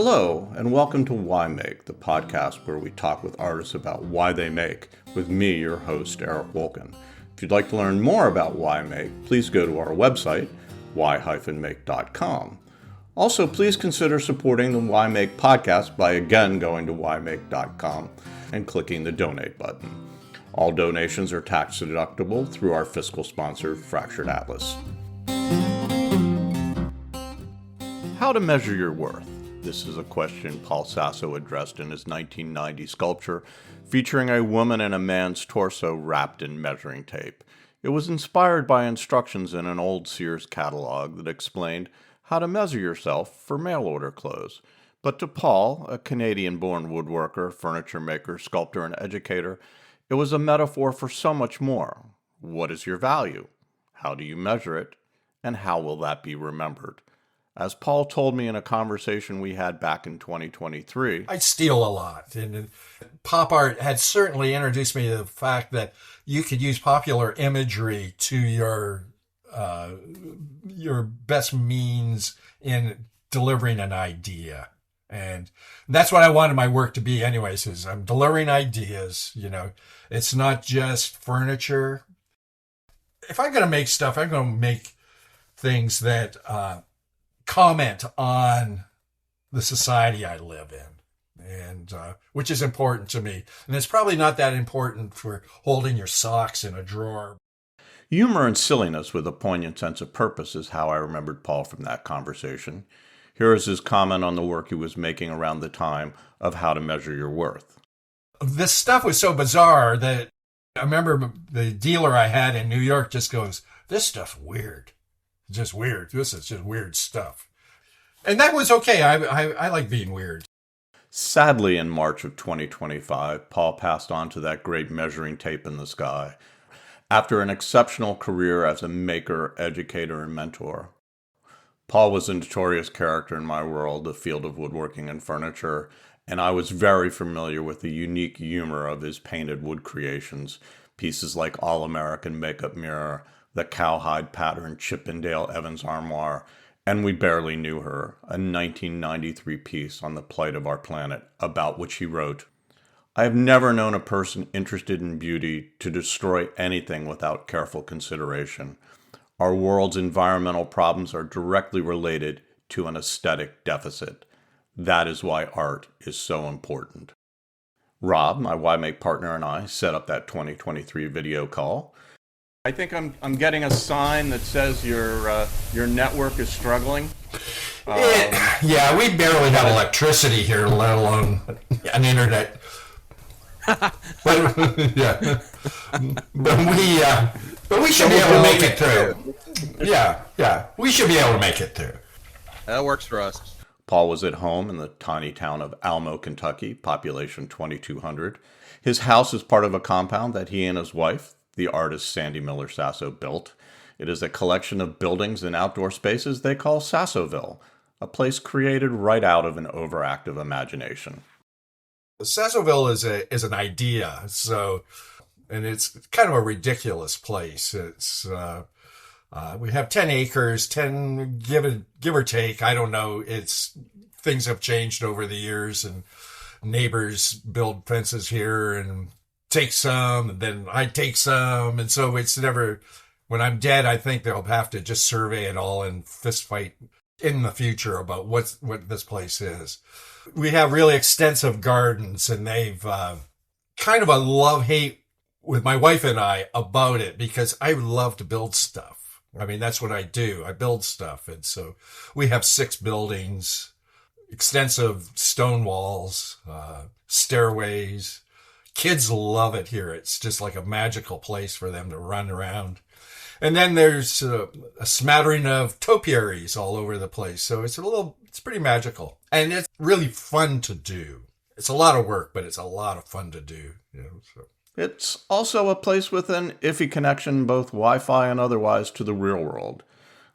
Hello, and welcome to Why Make, the podcast where we talk with artists about why they make, with me, your host, Eric Wolkin. If you'd like to learn more about Why Make, please go to our website, why-make.com. Also, please consider supporting the Why Make podcast by again going to whymake.com and clicking the donate button. All donations are tax deductible through our fiscal sponsor, Fractured Atlas. How to measure your worth. This is a question Paul Sasso addressed in his 1990 sculpture featuring a woman and a man's torso wrapped in measuring tape. It was inspired by instructions in an old Sears catalog that explained how to measure yourself for mail-order clothes. But to Paul, a Canadian-born woodworker, furniture maker, sculptor, and educator, it was a metaphor for so much more. What is your value? How do you measure it? And how will that be remembered? As Paul told me in a conversation we had back in 2023, I steal a lot. And pop art had certainly introduced me to the fact that you could use popular imagery to your best means in delivering an idea. And that's what I wanted my work to be anyways, is I'm delivering ideas. It's not just furniture. If I'm going to make stuff, I'm going to make things that comment on the society I live in, and which is important to me. And it's probably not that important for holding your socks in a drawer. Humor and silliness with a poignant sense of purpose is how I remembered Paul from that conversation. Here is his comment on the work he was making around the time of How to Measure Your Worth. This stuff was so bizarre that I remember the dealer I had in New York just goes, "This stuff's weird. Just weird. This is just weird stuff." And that was okay. I like being weird. Sadly, in March of 2025, Paul passed on to that great measuring tape in the sky. After an exceptional career as a maker, educator, and mentor, Paul was a notorious character in my world, the field of woodworking and furniture, and I was very familiar with the unique humor of his painted wood creations, pieces like All-American Makeup Mirror, the cowhide pattern Chippendale Evans Armoire, and We Barely Knew Her, a 1993 piece on the plight of our planet, about which he wrote, "I have never known a person interested in beauty to destroy anything without careful consideration. Our world's environmental problems are directly related to an aesthetic deficit. That is why art is so important." Rob, my Why Make partner, and I set up that 2023 video call. I think I'm getting a sign that says your network is struggling. Yeah, we barely have electricity here, let alone an internet. Yeah, but we should be able to make it through. Yeah, we should be able to make it through. That works for us. Paul was at home in the tiny town of Almo, Kentucky, population 2,200. His house is part of a compound that he and his wife, the artist Sandy Miller Sasso, built. It is a collection of buildings and outdoor spaces they call Sassoville, a place created right out of an overactive imagination. Sassoville is an idea, and it's kind of a ridiculous place. It's we have 10 acres, 10 give or take. I don't know. Things have changed over the years, and neighbors build fences here and take some, and then I take some, and so it's never. When I'm dead, I think they'll have to just survey it all and fist fight in the future about what this place is. We have really extensive gardens, and they've kind of a love-hate with my wife and I about it, because I love to build stuff. I mean, that's what I do. I build stuff. And so we have 6 buildings, extensive stone walls, stairways. Kids love it here. It's just like a magical place for them to run around. And then there's a smattering of topiaries all over the place. So it's pretty magical. And it's really fun to do. It's a lot of work, but it's a lot of fun to do. It's also a place with an iffy connection, both Wi-Fi and otherwise, to the real world.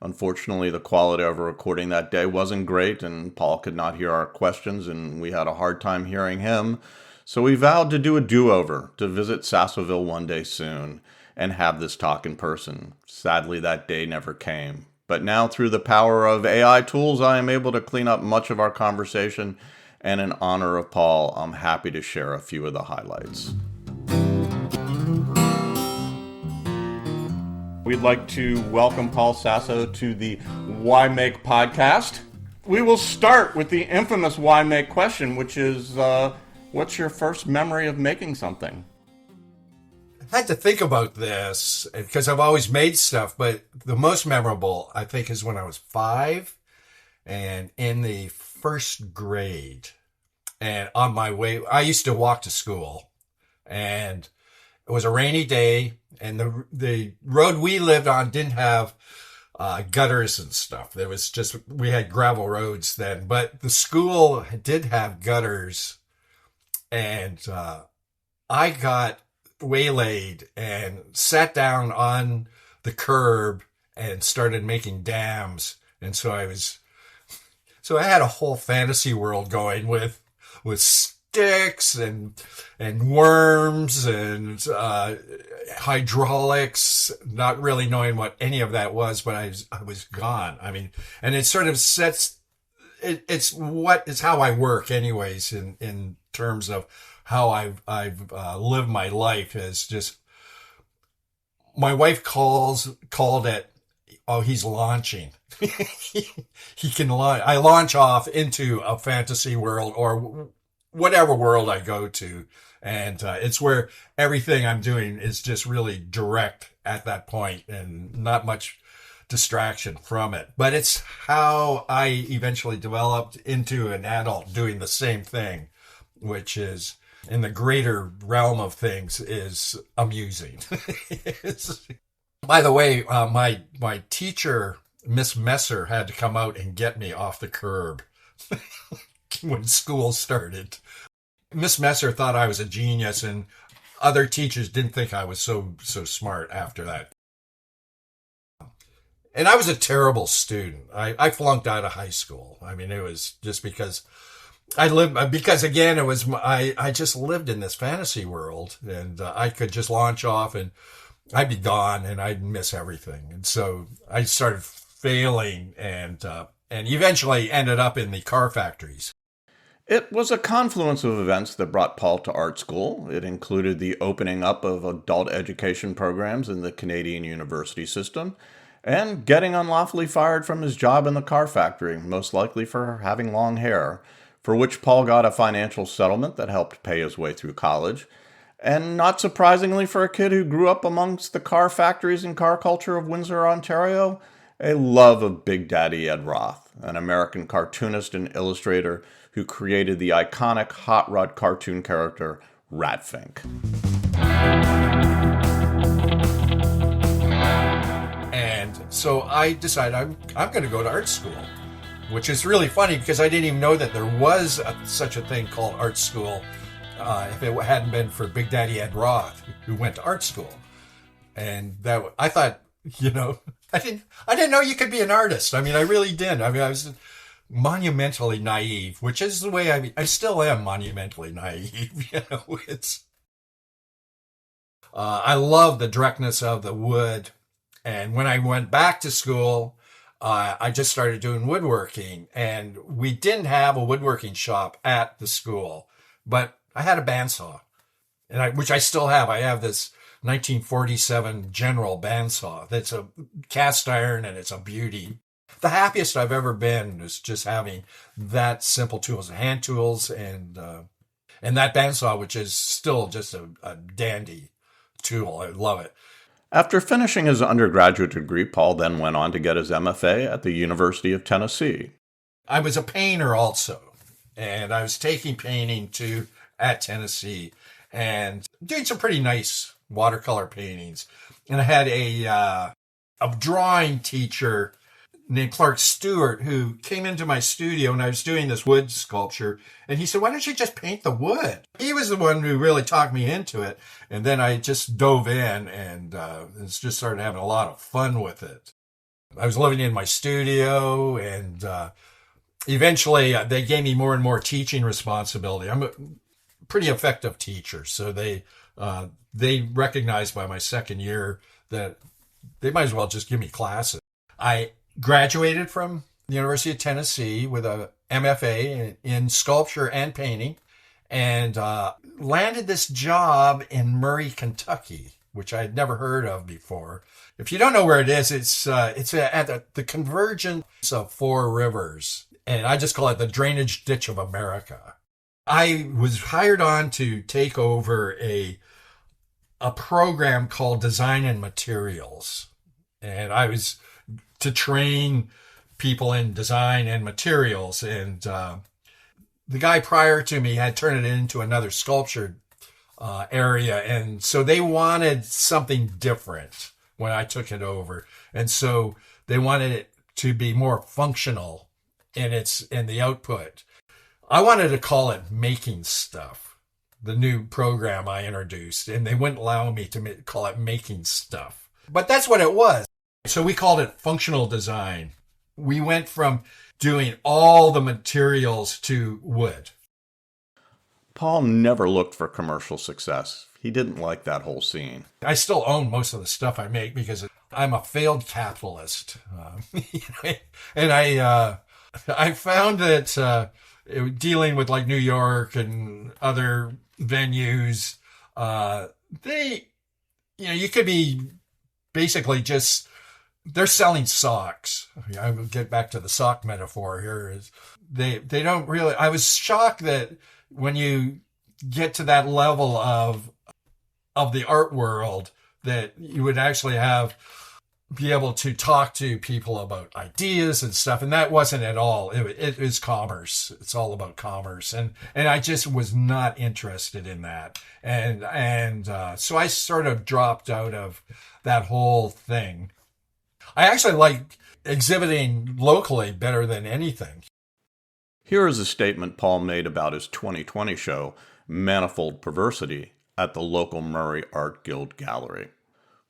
Unfortunately, the quality of our recording that day wasn't great, and Paul could not hear our questions, and we had a hard time hearing him. So we vowed to do a do-over, to visit Sassoville one day soon, and have this talk in person. Sadly, that day never came. But now, through the power of AI tools, I am able to clean up much of our conversation. And in honor of Paul, I'm happy to share a few of the highlights. We'd like to welcome Paul Sasso to the Why Make podcast. We will start with the infamous why make question, which is, what's your first memory of making something? I had to think about this because I've always made stuff, but the most memorable, I think, is when I was 5 and in the first grade. And on my way, I used to walk to school, and it was a rainy day, and the road we lived on didn't have gutters and stuff. There was just, we had gravel roads then, but the school did have gutters, and I got waylaid and sat down on the curb and started making dams. And so I had a whole fantasy world going with sticks and worms and hydraulics, not really knowing what any of that was, but I was gone. I mean, and it sort of sets, it's how I work anyways, in terms of how I've lived my life. Is just, my wife called it, oh, he's launching. he can launch. I launch off into a fantasy world or whatever world I go to. And it's where everything I'm doing is just really direct at that point and not much distraction from it. But it's how I eventually developed into an adult doing the same thing, which is, in the greater realm of things, is amusing. By the way, my teacher, Miss Messer, had to come out and get me off the curb when school started. Miss Messer thought I was a genius, and other teachers didn't think I was so smart after that. And I was a terrible student. I flunked out of high school. I mean, it was just because again, it was, I just lived in this fantasy world, and I could just launch off and I'd be gone and I'd miss everything. And so I started failing and eventually ended up in the car factories. It was a confluence of events that brought Paul to art school. It included the opening up of adult education programs in the Canadian university system, and getting unlawfully fired from his job in the car factory, most likely for having long hair, for which Paul got a financial settlement that helped pay his way through college. And not surprisingly for a kid who grew up amongst the car factories and car culture of Windsor, Ontario, a love of Big Daddy Ed Roth, an American cartoonist and illustrator who created the iconic Hot Rod cartoon character Ratfink. And so I decided I'm going to go to art school, which is really funny because I didn't even know that there was such a thing called art school if it hadn't been for Big Daddy Ed Roth, who went to art school. And that, I thought, I didn't know you could be an artist. I mean, I really didn't. I mean, I was monumentally naive, which is the way I still am monumentally naive. I love the directness of the wood. And when I went back to school, I just started doing woodworking, and we didn't have a woodworking shop at the school, but I had a bandsaw, which I still have. I have this 1947 General bandsaw that's a cast iron, and it's a beauty. The happiest I've ever been is just having that simple tools, hand tools, and that bandsaw, which is still just a dandy tool. I love it. After finishing his undergraduate degree, Paul then went on to get his MFA at the University of Tennessee. I was a painter also, and I was taking painting at Tennessee and doing some pretty nice watercolor paintings. And I had a drawing teacher named Clark Stewart who came into my studio, and I was doing this wood sculpture, and he said, "Why don't you just paint the wood?" He was the one who really talked me into it, and then I just dove in and just started having a lot of fun with it. I was living in my studio, and eventually they gave me more and more teaching responsibility. I'm a pretty effective teacher, so they recognized by my second year that they might as well just give me classes. I graduated from the University of Tennessee with a MFA in sculpture and painting, and landed this job in Murray, Kentucky, which I had never heard of before. If you don't know where it is, it's at the convergence of four rivers, and I just call it the drainage ditch of America. I was hired on to take over a program called Design and Materials, and I was to train people in design and materials. And the guy prior to me had turned it into another sculpture area, and so they wanted something different when I took it over, and so they wanted it to be more functional in the output. I wanted to call it Making Stuff, the new program I introduced, and they wouldn't allow me to call it Making Stuff. But that's what it was. So we called it functional design. We went from doing all the materials to wood. Paul never looked for commercial success. He didn't like that whole scene. I still own most of the stuff I make because I'm a failed capitalist. And I found that dealing with like New York and other venues, you could be basically just, they're selling socks. I will get back to the sock metaphor here. Is they don't really, I was shocked that when you get to that level of the art world, that you would actually be able to talk to people about ideas and stuff. And that wasn't at all. It is commerce. It's all about commerce. And I just was not interested in that. And so I sort of dropped out of that whole thing. I actually like exhibiting locally better than anything. Here is a statement Paul made about his 2020 show, Manifold Perversity, at the local Murray Art Guild Gallery.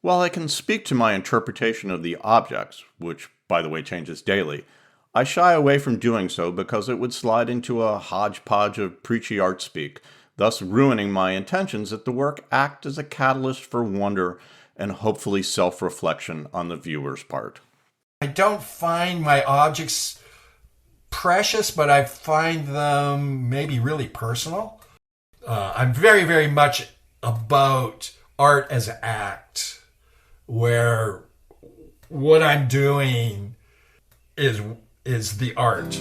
While I can speak to my interpretation of the objects, which, by the way, changes daily, I shy away from doing so because it would slide into a hodgepodge of preachy art speak, thus ruining my intentions that the work act as a catalyst for wonder and hopefully self-reflection on the viewer's part. I don't find my objects precious, but I find them maybe really personal. I'm very, very much about art as an act, where what I'm doing is the art.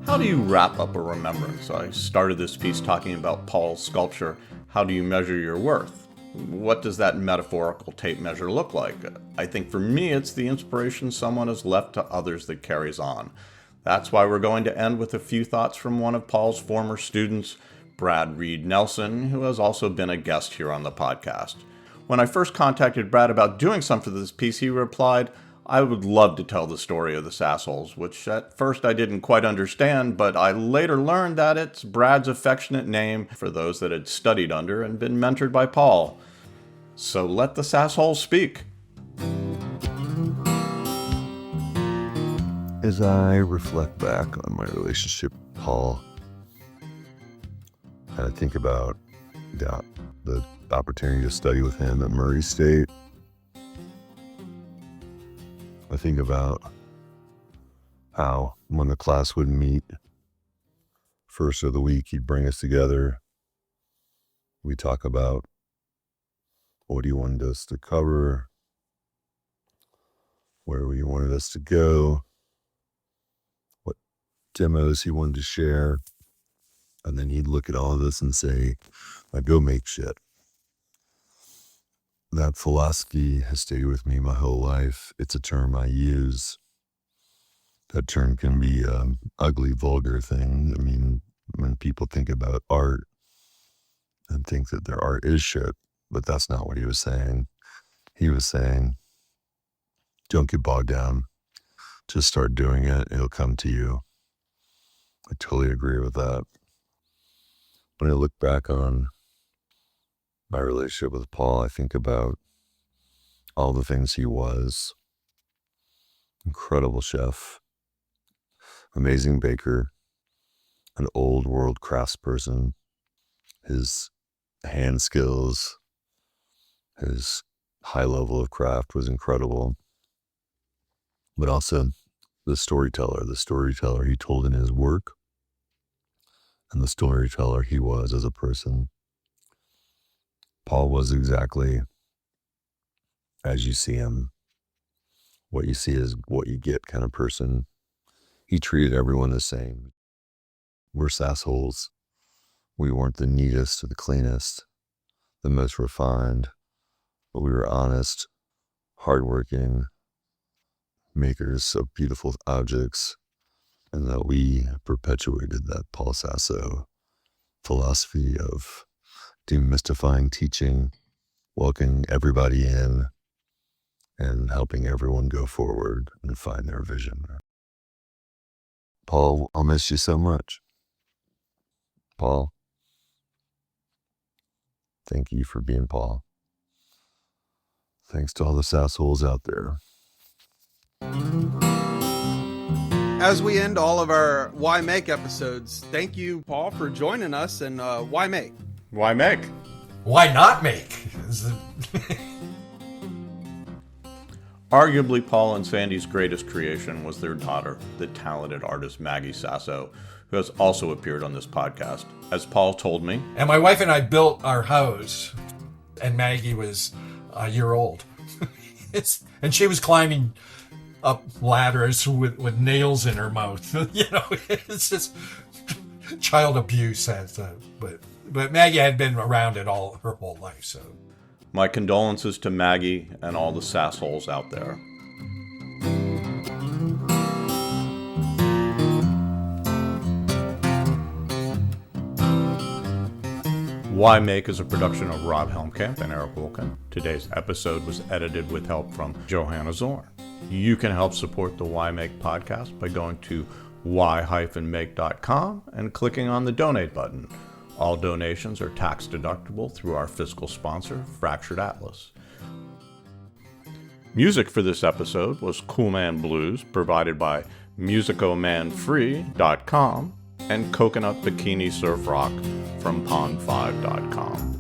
How do you wrap up a remembrance? I started this piece talking about Paul's sculpture. How do you measure your worth? What does that metaphorical tape measure look like? I think for me, it's the inspiration someone has left to others that carries on. That's why we're going to end with a few thoughts from one of Paul's former students, Brad Reed Nelson, who has also been a guest here on the podcast. When I first contacted Brad about doing something for this piece, he replied, "I would love to tell the story of the Sassoles," which at first I didn't quite understand, but I later learned that it's Brad's affectionate name for those that had studied under and been mentored by Paul. So let the Sassoles speak. As I reflect back on my relationship with Paul, and I think about the opportunity to study with him at Murray State, I think about how when the class would meet first of the week, he'd bring us together. We talk about what he wanted us to cover, where he wanted us to go, what demos he wanted to share. And then he'd look at all of us and say, "Now go make shit." That philosophy has stayed with me my whole life. It's a term I use. That term can be an ugly, vulgar thing. I mean, when people think about art and think that their art is shit, but that's not what he was saying. He was saying, don't get bogged down. Just start doing it. It'll come to you. I totally agree with that. When I look back on my relationship with Paul, I think about all the things he was. Incredible chef, amazing baker, an old world craftsperson, his hand skills, His high level of craft was incredible. But also the storyteller he told in his work, and the storyteller he was as a person. Paul was exactly as you see him. What you see is what you get kind of person. He treated everyone the same. We're sassholes. We weren't the neatest or the cleanest, the most refined, but we were honest, hardworking, makers of beautiful objects, and that we perpetuated that Paul Sasso philosophy of demystifying teaching, welcoming everybody in, and helping everyone go forward and find their vision. Paul, I'll miss you so much. Paul, thank you for being Paul. Thanks to all the sassholes out there. As we end all of our Why Make episodes, thank you, Paul, for joining us. And why make? Why make? Why not make? Arguably, Paul and Sandy's greatest creation was their daughter, the talented artist Maggie Sasso, who has also appeared on this podcast. As Paul told me, And my wife and I built our house, and Maggie was a year old. And she was climbing up ladders with nails in her mouth. It's just child abuse. But Maggie had been around it all her whole life, so. my condolences to Maggie and all the sassholes out there. Why Make is a production of Rob Helmkamp and Eric Wilkin. Today's episode was edited with help from Johanna Zorn. You can help support the Why Make podcast by going to why-make.com and clicking on the donate button. All donations are tax deductible through our fiscal sponsor, Fractured Atlas. Music for this episode was Cool Man Blues, provided by musicomanfree.com and Coconut Bikini Surf Rock from pond5.com.